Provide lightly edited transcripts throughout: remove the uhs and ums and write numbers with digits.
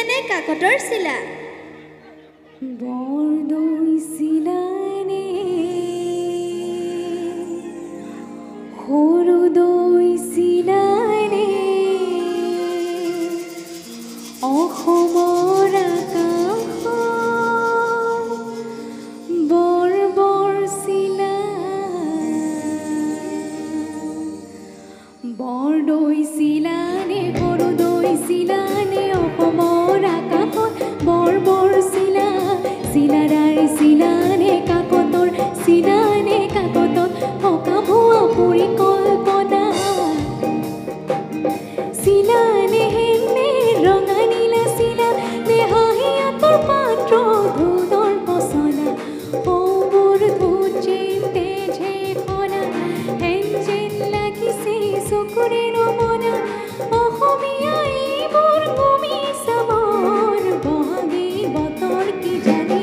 নে কাকতৰ চিলা বৰদৈ চিলা নে সৰু দৈ চিলা নে অসমৰ আকাশ বৰ বৰ চিলা বৰদৈ চিলা নে সৰু দৈ চিলা নে অসমৰ আকাশত বৰ বৰ চিলা চিলাদাৰ চিলা নে কাকতৰ চিলা নে কাকতত থকা ভুৱা পৰিকল্পনা চিলা নে হেনে ৰঙা নীলা চিলা নে হাঁহিয়াতৰ পাত্ৰ ধুনৰ পচলা অবোৰ ধুচেন তেজে খনা হেন যেন লাগিছে চকুৰে নমনা অসমীয়া এইবোৰ গুমি চাবৰ বহাগী বতৰ কি জানে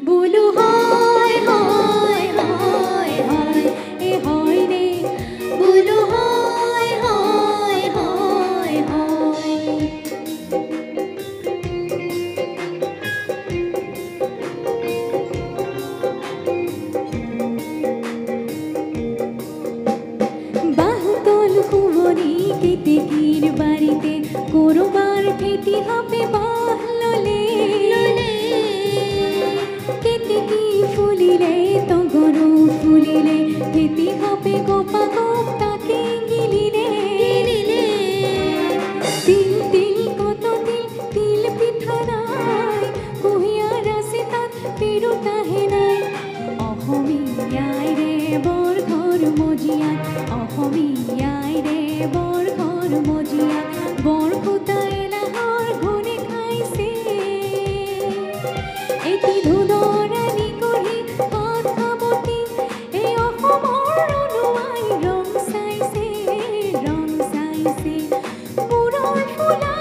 বোলো হয় হয় হয় হয় এ হয় নে বোলো হয় হয় হয় হয় বাহুতল কুঁৱৰী কেতেকীৰ বাৰীতে কৰবাৰ ফেটি সাপে বাহ ললে কেতেকী ফুলিলে তগৰো ফুলিলে ফেটি সাপে গপা গপ তাকে গিলিলে তিল তিল কত তিল তিল পিঠা নাই কুঁহিয়াৰ আছে তাত তিৰোতাহে নাই অসমীয়াই ৰে বৰ ঘৰ মজিয়াত অসমীয়াই ৰে বৰ ঘৰ মজিয়াত বৰ ফুটাই লাহৰ ঘূৰি খাইছে এটি ধুনৰাণী কৰি ভাত খাবতি এই অসমৰ অনুৱাই ৰং চাইছে মূৰৰ ফুলা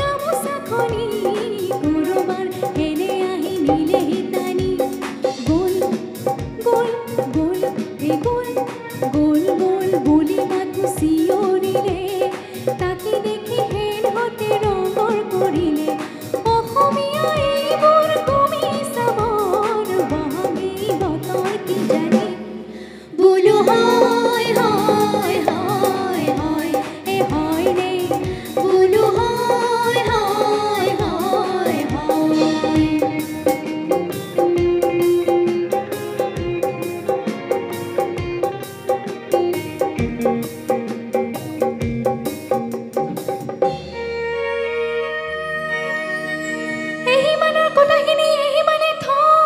গামোচাখনি কৰবাৰ এনে আহি নিলেহি টানি গ'ল গ'ল গ'ল হে গ'ল গ'ল গ'ল বুলি মাথো চিঞৰিলে তাকে দেখি হেনহঁতে ৰঙৰ কৰিলে অসমীয়া এইবোৰ গুমি চাবৰ বহাগী বতৰ কি জানে বোলো হয় হয় হয় হয় এ হয় নে বোলো হয় হয় হয় হয় এহিমানৰ কথাখিনি এহিমানে থওঁ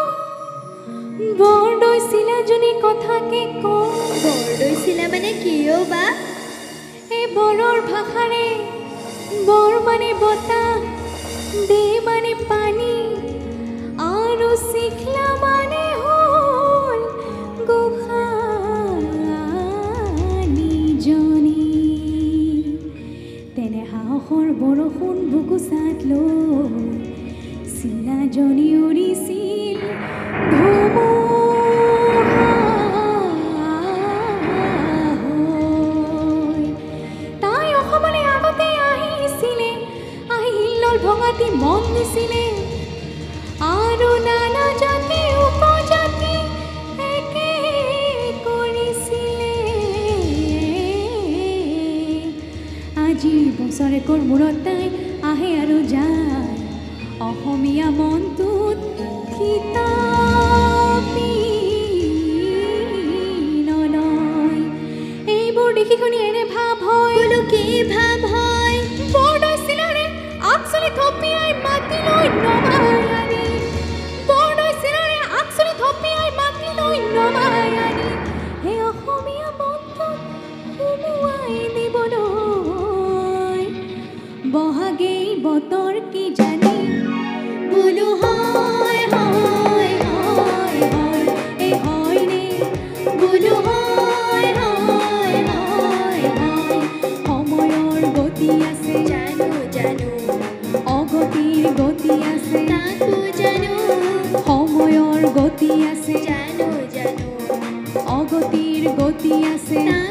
বৰদৈ চিলাজনী কথাকে কওঁ বৰদৈ চিলা মানে কিয় বা এই বৰৰ ভাষাৰে বৰ মানে বতাহ দে মানে পানী আৰু চিখলা মানে হ'ল গোসানীজনী তেনে সাহসৰ বৰষুণ বুকুচাত লৈ চিলাজনী উৰিছিল তাই অসমলৈ আগতে আহিছিলে আহি হিল্লোল ভঙাতি মন দিছিলে আৰু নানা জাতি উপজাতি একে কৰিছিলে আজি বছৰেকৰ মূৰত তাই আহে আৰু যায় অসমীয়া মনটোত থিতাপি নলয় এইবোৰ দেখি শুনি এনে ভাৱ হয় বোলো কি ভাৱ হয় বৰদৈ চিলাৰে আগচলি থপিয়াই মাতি লৈ নমাই আনি বৰদৈ চিলাৰে আগচলি থপিয়াই মাতি লৈ নমাই আনি সেই অসমীয়া মনটোত সুমুৱাই দিবলৈ বহাগী বতৰ কি জানি বোলো হয় হয় হয় হয় এ হয় নে বোলো হয় হয় হয় হয় সময়ৰ গতি আছে জানো জানো অগতিৰ গতি আছে তাকো জানো সময়ৰ গতি আছে জানো জানো অগতিৰ গতি আছে তাকো